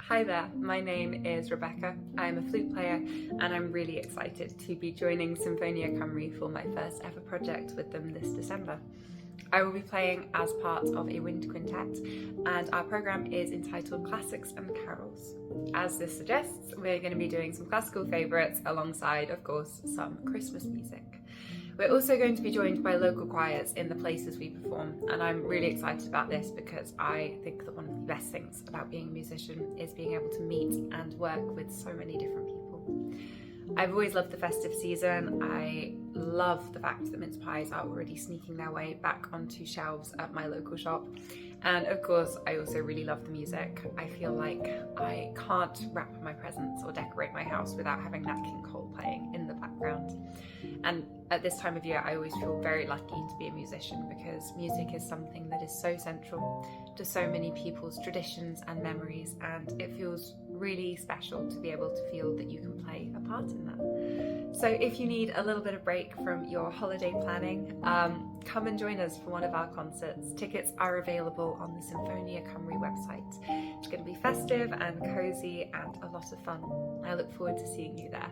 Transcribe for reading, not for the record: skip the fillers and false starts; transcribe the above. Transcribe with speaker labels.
Speaker 1: Hi there, my name is Rebecca. I'm a flute player and I'm really excited to be joining Sinfonia Cymru for my first ever project with them this December. I will be playing as part of a wind quintet and our programme is entitled Classics and Carols. As this suggests, we're going to be doing some classical favourites alongside, of course, some Christmas music. We're also going to be joined by local choirs in the places we perform, and I'm really excited about this because I think that one of the best things about being a musician is being able to meet and work with so many different people. I've always loved the festive season. I love the fact that mince pies are already sneaking their way back onto shelves at my local shop. And of course, I also really love the music. I feel like I can't wrap my presents or decorate my house without having Nat King Cole playing in the background. And at this time of year, I always feel very lucky to be a musician because music is something that is so central to so many people's traditions and memories, and it feels really special to be able to feel that you can play a part in that. So if you need a little bit of break from your holiday planning, come and join us for one of our concerts. Tickets are available on the Sinfonia Cymru website. It's going to be festive and cosy and a lot of fun. I look forward to seeing you there.